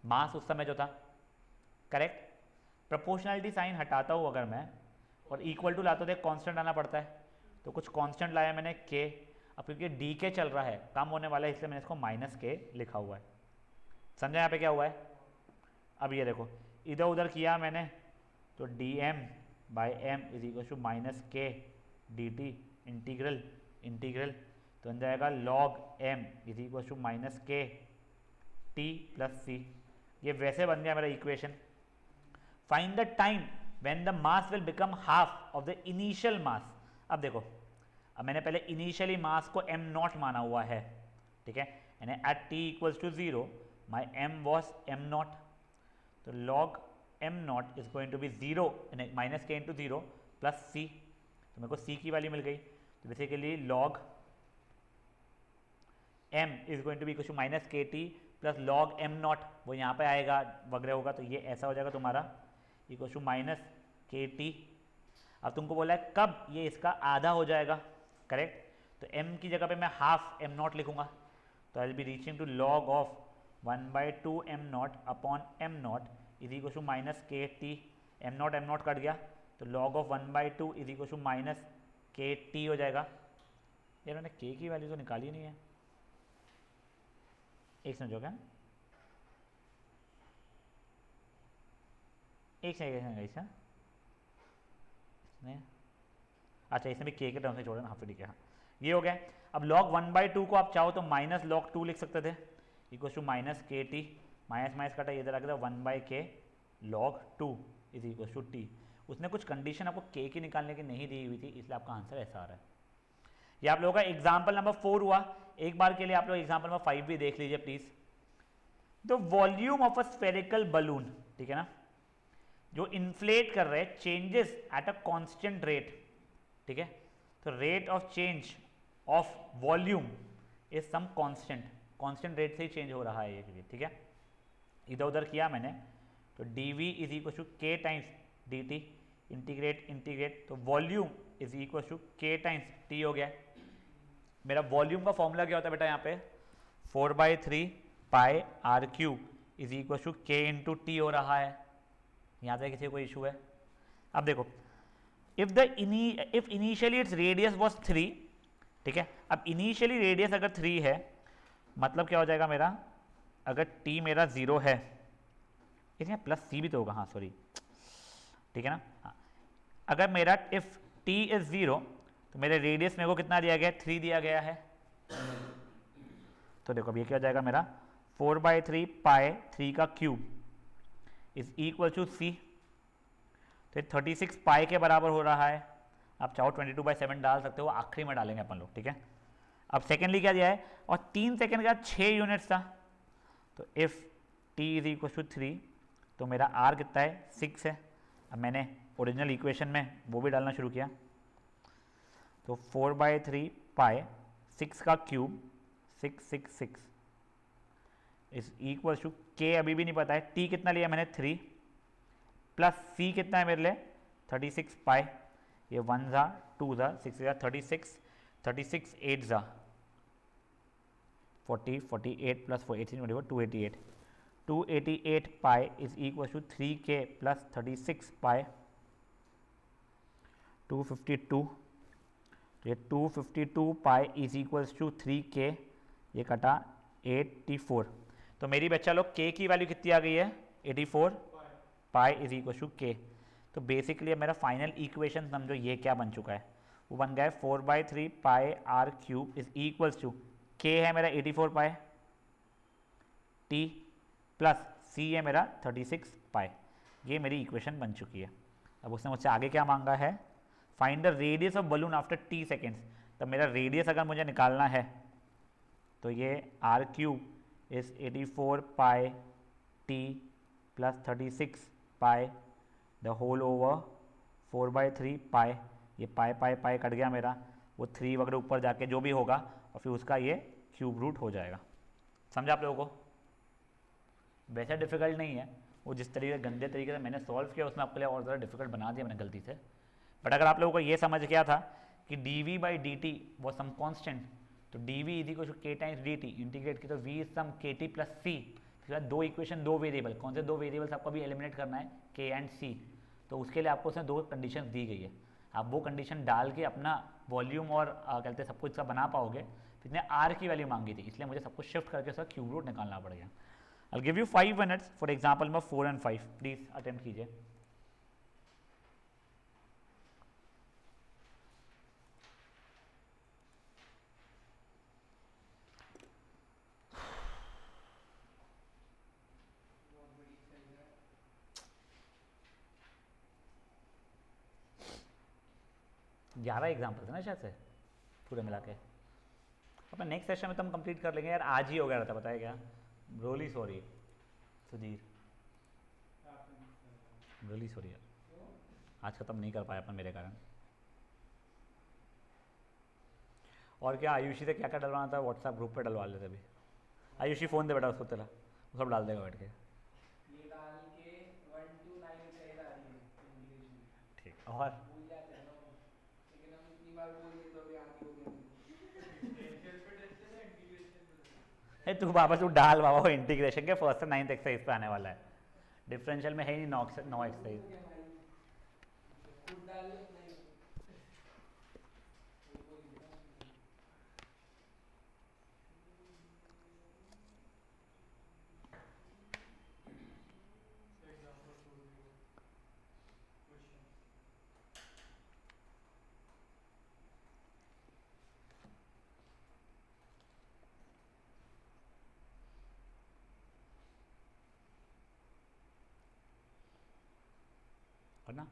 mass उस समय जो था, करेक्ट। प्रपोर्शनलिटी साइन हटाता हूँ अगर मैं और इक्वल टू लाता हूँ तो कांस्टेंट आना पड़ता है, तो कुछ कांस्टेंट लाया मैंने के। अब क्योंकि डी के चल रहा है, कम होने वाला है, इसलिए मैंने इसको माइनस के लिखा हुआ है। समझा यहाँ पे क्या हुआ है? अब ये देखो इधर उधर किया मैंने, तो D M by M is equal to minus K D T integral तो बन जाएगा log M is equal to minus के टी प्लस सी। ये वैसे बन गया मेरा equation. Find the time when the mass will become half of the initial mass. अब देखो, अब मैंने पहले इनिशियली मास को एम नॉट माना हुआ है, ठीक है, यानी at T equals to 0 my M was M not, तो log M not is going to be 0 minus K into 0 plus C, तो मेरे को सी की वैल्यू मिल गई। तो basically log M is going to be equal to minus के T plus log M not, वो यहाँ पे आएगा वगैरह होगा, तो ये ऐसा हो जाएगा तुम्हारा इक्वल टू माइनस के टी। अब तुमको बोला है कब ये इसका आधा हो जाएगा, करेक्ट, तो m की जगह पे मैं हाफ एम नॉट लिखूंगा, तो I will be reaching to log of 1/2 m not upon m not is equal to minus के टी। एम नॉट कट गया, तो log of 1/2 is equal to minus के टी हो जाएगा। यार मैंने के की वैल्यू तो निकाली नहीं है, एक समझो क्या, एक सेकंड इसका नहीं, अच्छा इसमें भी के टर्म से जोड़े ना, हाँ फिर ठीक है, हाँ ये हो गया। अब log 1/2 को आप चाहो तो माइनस log 2 लिख सकते थे, इक्वल टू माइनस के टी, माइनस कटा इधर आ गया 1/k log 2 is equal to t. उसने कुछ कंडीशन आपको के की निकालने की नहीं दी हुई थी, इसलिए आपका आंसर ऐसा आ रहा है। ये आप लोगों का एग्जाम्पल नंबर 4 हुआ। एक बार के लिए आप लोग एग्जाम्पल नंबर 5 भी देख लीजिए please. The volume of a spherical balloon, ठीक है ना, जो इन्फ्लेट कर रहे हैं changes at a constant rate, ठीक है, तो rate of change of volume is some constant rate से ही चेंज हो रहा है ये, ठीक है। इधर उधर किया मैंने, तो d v is equal to k times d t, integrate तो volume is equal to k times t हो गया। मेरा वॉल्यूम का फॉर्मूला क्या होता है बेटा, यहाँ पे 4/3 pi R cube is equal to K into T हो रहा है। यहाँ से किसी को इशू है? अब देखो, if initially its radius was 3, ठीक है, अब इनिशियली रेडियस अगर 3 है, मतलब क्या हो जाएगा मेरा, अगर t मेरा 0 है, इसमें प्लस सी भी तो होगा, हाँ सॉरी, ठीक है ना, हाँ, अगर मेरा इफ t इज 0 तो मेरे रेडियस मेरे को कितना दिया गया है, 3 दिया गया है। तो देखो अब ये क्या हो जाएगा मेरा 4/3 पाई 3 का क्यूब इज इक्वल टू सी, तो 36 पाई के बराबर हो रहा है। आप चाहो 22/7 डाल सकते हो, आखिरी में डालेंगे अपन लोग, ठीक है। अब सेकेंडली क्या दिया है, और 3 सेकेंड का 6 यूनिट्स था, तो if t is equal to 3 तो मेरा r कितना है, 6 है। अब मैंने ओरिजिनल इक्वेशन में वो भी डालना शुरू किया, तो 4/3 पाई 6 का क्यूब 666 इज इक्वल टू के अभी भी नहीं पता है, t कितना लिया मैंने 3 प्लस c कितना है मेरे लिए 36 पाई, ये 1 जा 2 जा 6 जा 36 8 जा 40 48 plus 4 18 24 288 pi is equal to 3k plus 36 pi 252, तो ये 252 pi is equals to 3k, ये कटा 84। तो मेरी बच्चा लोग k की वैल्यू कितनी आ गई है, 84 पाई इज इक्वल टू के। तो बेसिकली मेरा फाइनल इक्वेशन समझो ये क्या बन चुका है, वो बन गया है 4/3 pi R cube is equals to K है मेरा 84 पाई टी प्लस सी है मेरा 36 पाई। ये मेरी इक्वेशन बन चुकी है। अब उसने मुझसे आगे क्या मांगा है, find the radius of balloon after t seconds. तो मेरा रेडियस अगर मुझे निकालना है तो ये r cube is 84 pi t plus 36 pi the whole over 4/3 pi. ये पाई पाई पाई कट गया मेरा, वो 3 वगैरह ऊपर जाके जो भी होगा और फिर उसका ये क्यूब रूट हो जाएगा। समझा आप लोगों को? वैसे डिफिकल्ट नहीं है, वो जिस तरीके गंदे तरीके से मैंने सॉल्व किया उसमें आपके लिए और ज़्यादा डिफिकल्ट बना दिया मैंने गलती से। बट अगर आप लोगों को ये समझ गया था कि d v by d t वो सम कॉन्स्टेंट, तो d v is equal to k times d t, integrate की तो वी इज सम के टी प्लस सी। दो इक्वेशन दो वेरिएबल, कौन से दो वेरिएबल्स आपको अभी एलिमिनेट करना है, के एंड सी। तो उसके लिए आपको उसमें दो कंडीशन दी गई है, आप वो कंडीशन डाल के अपना वॉल्यूम और कहते हैं सब कुछ का बना पाओगे। इसने आर की वैल्यू मांगी थी, इसलिए मुझे सब कुछ शिफ्ट करके उसका क्यूब रूट निकालना पड़ेगा। I'll give you 5 minutes for example में 4 and 5, प्लीज अटेम्प्ट कीजिए। बहुत बड़ी साइज है। 11 एग्जाम्पल थे ना शायद से पूरे मिला के। अपने नेक्स्ट सेशन में तो हम कंप्लीट कर लेंगे यार, आज ही हो गया था बताया क्या, रोली सॉरी सुधीर, रोली सॉरी यार, आज खत्म नहीं कर पाया अपन मेरे कारण। और क्या आयुषी से क्या क्या डलवाना था व्हाट्सएप ग्रुप पे डलवा लेते अभी। आयुषी फ़ोन दे बेटा उसको तेरा, वो सब डाल देगा बैठ के। ये डाल के 1 to 9 एक्सरसाइज आ रही है इंटीग्रेशन। ठीक, और भूल जाते हैं ना वो, लेकिन हम इतनी बार बोल दिए तो अभी आगे हो गया। डिफरेंशियल पे टेस्ट है इंटीग्रेशन में? तू वापस तू डाल बाबा, वो इंटीग्रेशन के फर्स्ट से 9th एक्सरसाइज पे आने वाला है, डिफरेंशियल में है ही नहीं 9 एक्सरसाइज। खुद डाल नहीं है ना।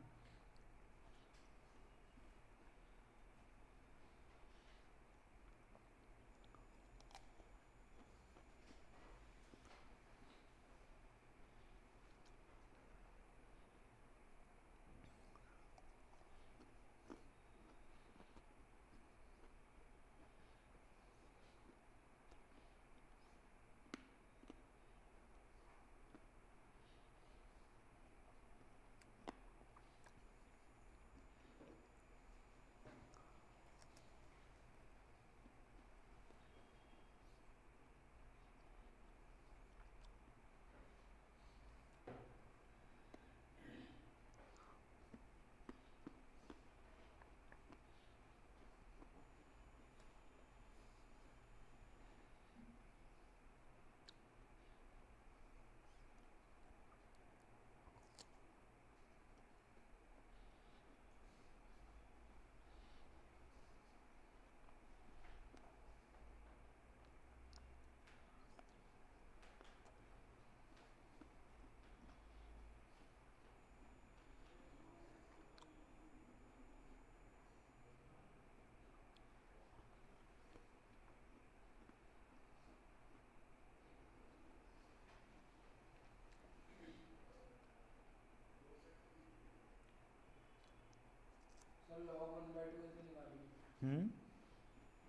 सर log 1/2 कैसे निकालेंगे?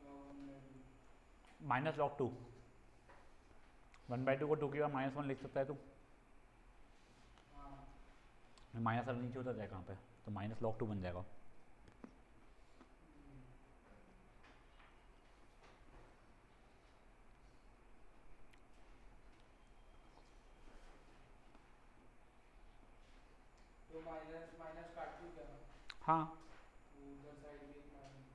log 1/2 माइनस लॉग 2, 1/2 को 2 की बार -1 लिख सकता है तू, हाँ माइनस अब नीचे उतर जाए कहाँ पे, तो माइनस लॉग 2 बन जाएगा। तो माइनस माइनस काट दूं क्या? हाँ वो उधर साइड में एक माइनस।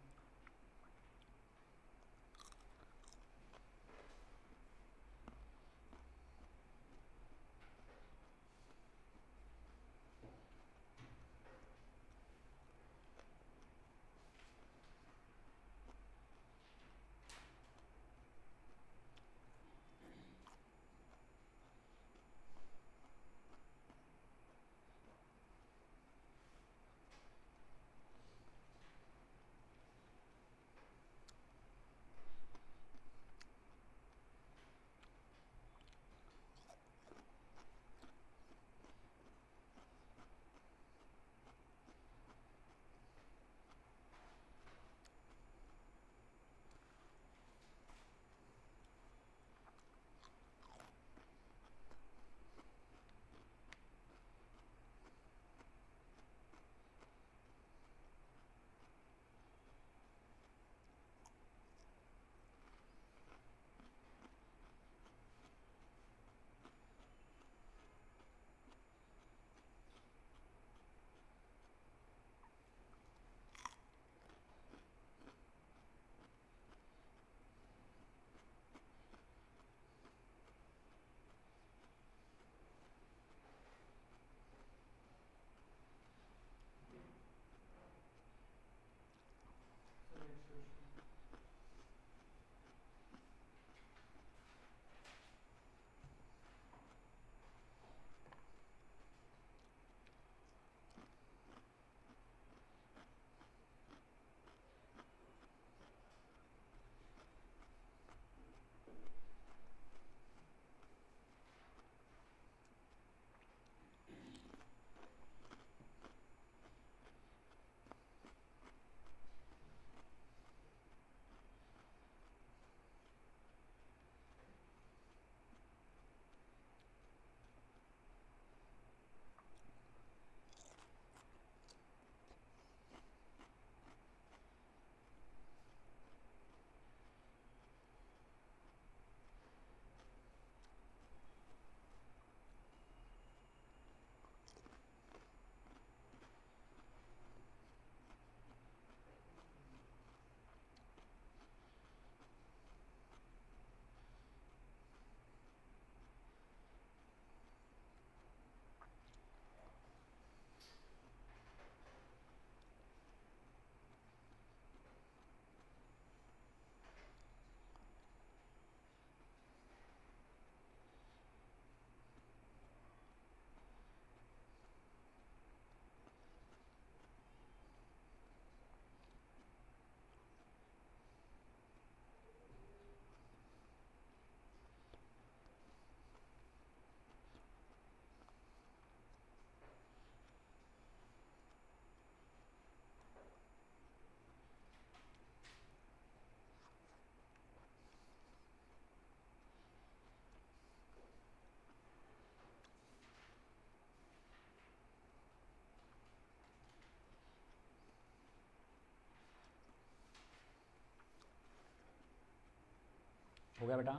हो गया बेटा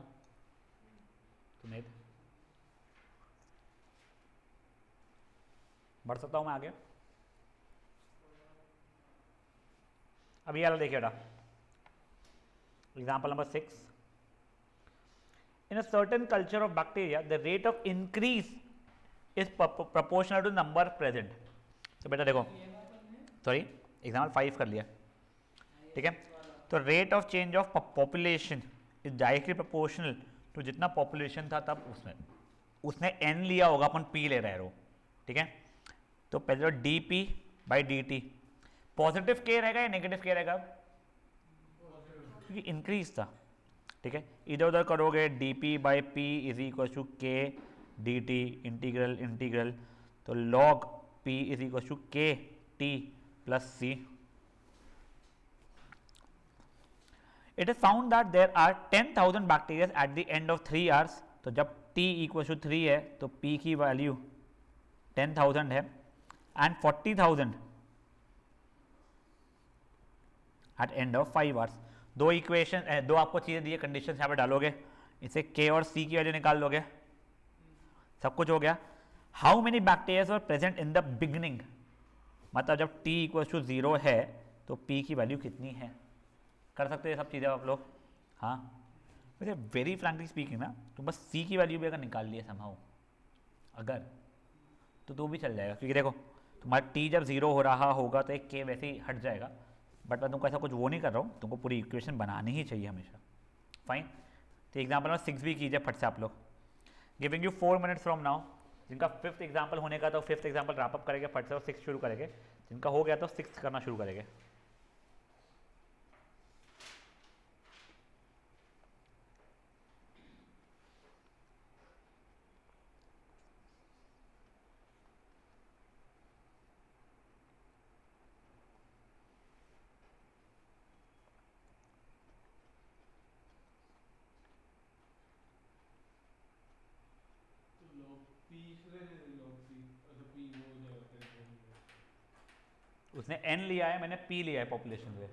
तुम्हें? बढ़ सकता हूँ मैं आगे? अब ये वाला देखिए बेटा, example number 6। In a certain culture of bacteria, the rate of increase is proportional to number present. तो बेटा देखो, सॉरी एग्जाम्पल 5 कर लिया, ठीक है। तो rate of change of population is directly proportional to जितना पॉपुलेशन था तब उसमें उसने n लिया होगा, अपन p ले रहे हो, ठीक है। तो पहले तो d P by d T, positive के रहेगा या नेगेटिव के रहेगा? क्योंकि इंक्रीज था, ठीक है। इधर उधर करोगे D P by P is equal to K D T integral integral, तो log P is equal to K T plus C. It is found that there are 10,000 bacteria at the end of 3 hours. तो जब t equal to 3 है तो p की value 10,000 है and 40,000 at end of 5 hours. दो equation, दो आपको चीज़ें दी है, कंडीशन यहाँ पे डालोगे, इसे k और c की वैल्यू निकाल लोगे, सब कुछ हो गया। How many bacteria were present in the beginning, मतलब जब t इक्वल टू 0 है तो p की वैल्यू कितनी है। कर सकते हैं ये सब चीज़ें आप लोग, हाँ। वैसे वेरी फ्रैंकली स्पीकिंग ना, तो बस c की वैल्यू भी अगर निकाल लिए समहाउ अगर, तो भी चल जाएगा, क्योंकि देखो तुम्हारा t जब 0 हो रहा होगा तो एक k वैसे ही हट जाएगा, बट मैं तुमको ऐसा कुछ वो नहीं कर रहा हूँ, तुमको पूरी इक्वेशन बनानी ही चाहिए हमेशा, फाइन। तो एग्जाम्पल नंबर 6 भी कीजिए फट से आप लोग, giving you 4 minutes from now. जिनका 5th एग्जाम्पल होने का तो 5th एग्जाम्पल रैप अप करेंगे फट से और 6 शुरू करेंगे, जिनका हो गया तो 6 करना शुरू करेंगे। उसने n लिया है, मैंने p लिया है पॉपुलेशन से।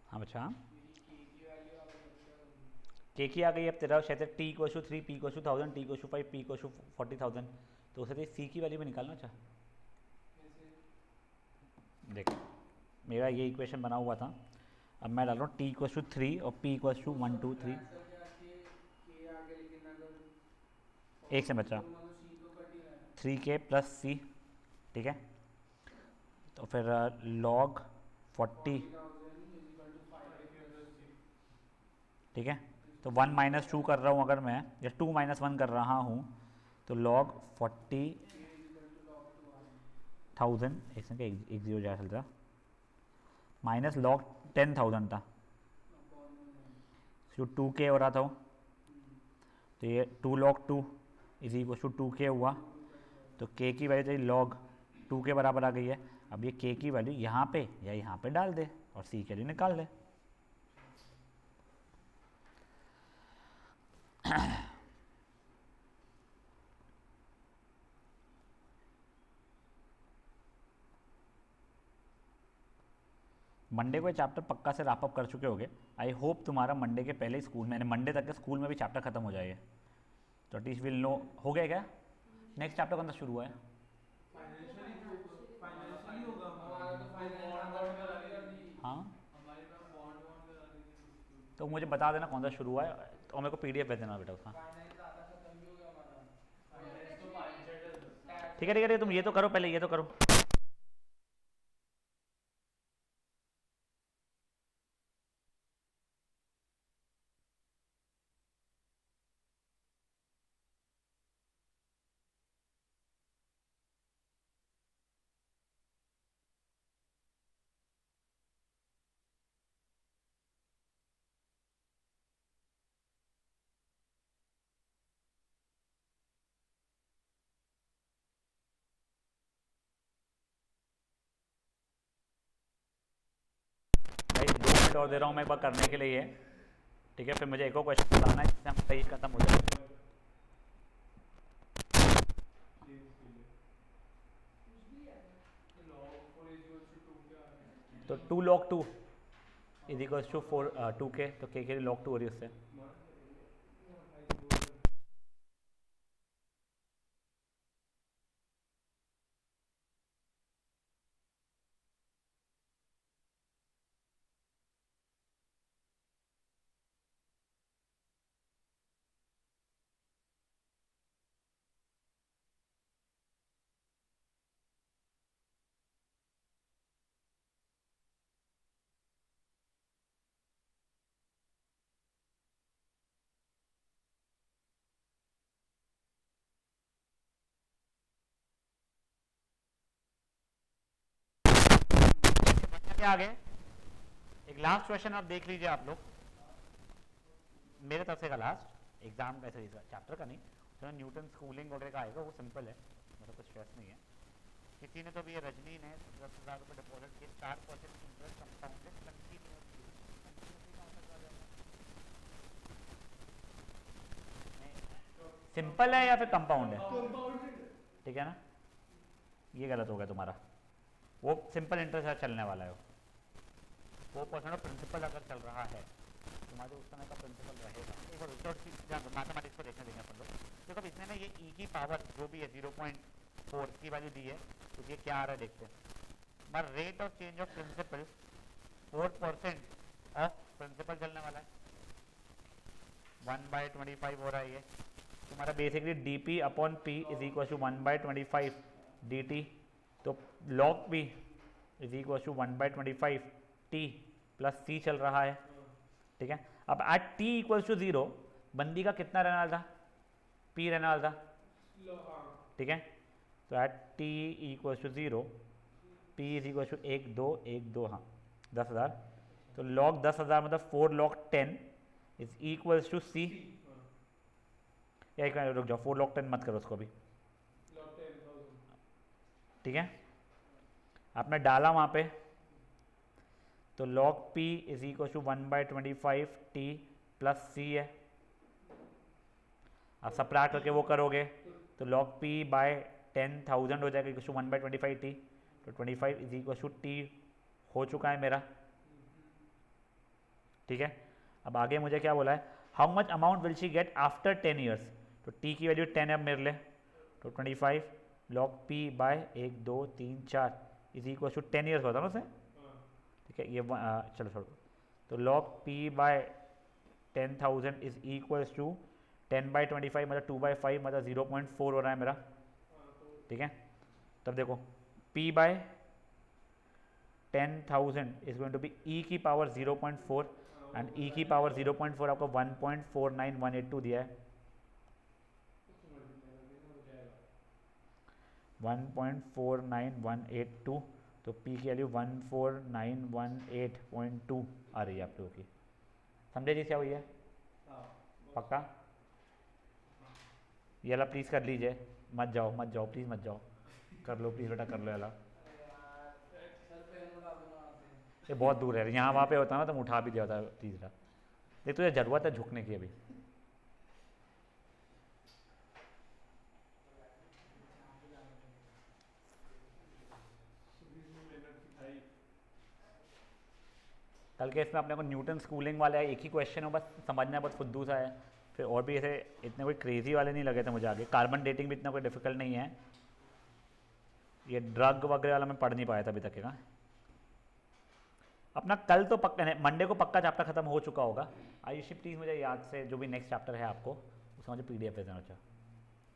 हाँ बच्चा, के की आ गई। अब तेरा शायद t equal to 3, p equal to 1000, t equal to 5, p equal to 40,000, तो उसे सी की वैल्यू में निकालना चाह। देख मेरा ये इक्वेशन बना हुआ था, अब मैं डाल रहा हूँ टी इक्वल टू 3 और पी इक्वल टू 1 2 3। एक से बच्चा 3k प्लस सी, ठीक है। तो फिर लॉग 40, ठीक है। तो 1 माइनस 2 कर रहा हूँ अगर मैं, या 2 माइनस 1 कर रहा हूँ, तो लॉग 40,000, एक सेकंड एक जीरो जा चलता, माइनस लॉग 10,000 था, जो 2k हो रहा था, तो ये 2 log 2 is equal to 2k हुआ, तो k की वैल्यू तेरी लॉग 2 के बराबर आ गई है। अब ये k की वैल्यू यहाँ पे या यहाँ पे डाल दे और c की वैल्यू निकाल दे। मंडे को ये चैप्टर पक्का से रैप अप कर चुके होगे। आई होप तुम्हारा मंडे के पहले ही स्कूल में, यानी मंडे तक के स्कूल में भी चैप्टर खत्म हो जाएगा, तो एटलीस्ट विल नो। हो गया क्या? नेक्स्ट चैप्टर कौन सा शुरू हुआ है? फाइनेंशियली फाइनेंशियली होगा हमारा तो फाइनेंस आता है करा रही हाँ, हमारी मैम बॉन्ड बॉन्ड करा रही थी कुछ तो मुझे बता देना कौन सा शुरू हुआ है, और मेरे को पीडीएफ भेज देना बेटा उसका। फाइनेंस आता खत्म भी हो गया हमारा फाइनेंस तो 5 चैप्टर ठीक है ठीक है, तुम ये तो करो पहले, ये तो करो। भाई 2 मिनट और दे रहा हूँ मैं एक बार करने के लिए ये, ठीक है? फिर मुझे एक और क्वेश्चन बताना है जिससे हम सही खत्म हो जाए। तो 2 log 2 is equals to 4 2k, तो k के लिए log 2 हो रही है उससे। क्या आगे एक लास्ट क्वेश्चन आप देख लीजिए आप लोग, मेरे तरफ से का लास्ट एग्जाम वैसे चैप्टर का नहीं, तो न्यूटन स्कूलिंग वगैरह का आएगा, वो सिंपल है, मतलब कुछ स्ट्रेस नहीं है। किसी ने तो भी ये रजनी ने 10,000 रुपये डिपॉजिट किए, 4% इंटरेस्ट कंपाउंडेड कंटिन्यूसली, सिंपल है या फिर कंपाउंड है? ठीक है ना, ये गलत हो गया तुम्हारा। वो सिंपल इंटरेस्ट चलने वाला है, वो परसेंट ऑफ प्रिंसिपल अगर चल रहा है तुम्हारे उस समय का प्रिंसिपल रहेगा। एक बार रिजल्ट मैथमेटिक्स को देखने देंगे अपन लोग। तो कब इसने ना ये ई की पावर जो भी है 0.4 की वैल्यू दी है, तो ये क्या आ रहा है देखते हैं। पर rate of change of principal 4% of principal चलने वाला है, 1/25 हो रहा है ये तुम्हारा basically D P upon P is equal to 1/25 D T. तो log P is equal to 1/25 T plus C चल रहा है, ठीक है? अब एट टी इक्वल्स टू 0 बंदी का कितना रहने वाला था? पी रहने वाला था, ठीक है? तो at T equals to 0 p is equal to 1 2 हाँ 10,000। तो लॉग 10,000 मतलब 4 log 10 इज इक्वल्स टू सी। एक मिनट रुक जाओ, 4 log 10 मत करो उसको भी, ठीक है? आपने डाला वहाँ पे, तो log p is equal to 1/25 t plus C है। आप सब्ट्रैक्ट करके वो करोगे तो log p बाय 10,000 हो जाएगा, इक्वल टू 1/25 t। तो 25 इज इक्वल टू t हो चुका है मेरा, ठीक है? अब आगे मुझे क्या बोला है, how much amount will she get after 10 years. तो t की वैल्यू 10 है अब मेरे लिए, तो 25 log p by 1 2 3 4 is equal to 10 years होता ना उसे, ठीक है? ये चलो छोड़ो। तो log p by 10,000 is equals to 10/25 मतलब 2/5 मतलब 0.4 हो रहा है मेरा, ठीक है? तब देखो p by 10,000 is going to be e की पावर 0.4 एंड e की पावर 0.4 आपको 1.49182 दिया है, 1.49182। तो p की वैल्यू 14918.2 आ रही है आप लोगों की। समझे जी क्या हुई है? पक्का? ये वाला प्लीज़ कर लीजिए, मत जाओ मत जाओ प्लीज़ मत जाओ, कर लो प्लीज़ बेटा कर लो वाला, ये बहुत दूर है, यहाँ वहाँ पे होता ना तो मैं उठा भी दिया होता प्लीज़ बेटा। देख तुझे ज़रूरत है झुकने की अभी, कल के इसमें अपने को न्यूटन स्कूलिंग वाला एक ही क्वेश्चन है, बस समझना बहुत फुद्दू सा है। फिर और भी ऐसे इतने कोई क्रेजी वाले नहीं लगे थे मुझे आगे। कार्बन डेटिंग भी इतना कोई डिफिकल्ट नहीं है। ये ड्रग वगैरह वाला मैं पढ़ नहीं पाया था अभी तक का। अपना कल तो पक्का, मंडे को पक्का चैप्टर खत्म हो चुका होगा। आयुषी प्लीज़ मुझे याद से जो भी नेक्स्ट चैप्टर है आपको उसका मुझे PDF भेजना। अच्छा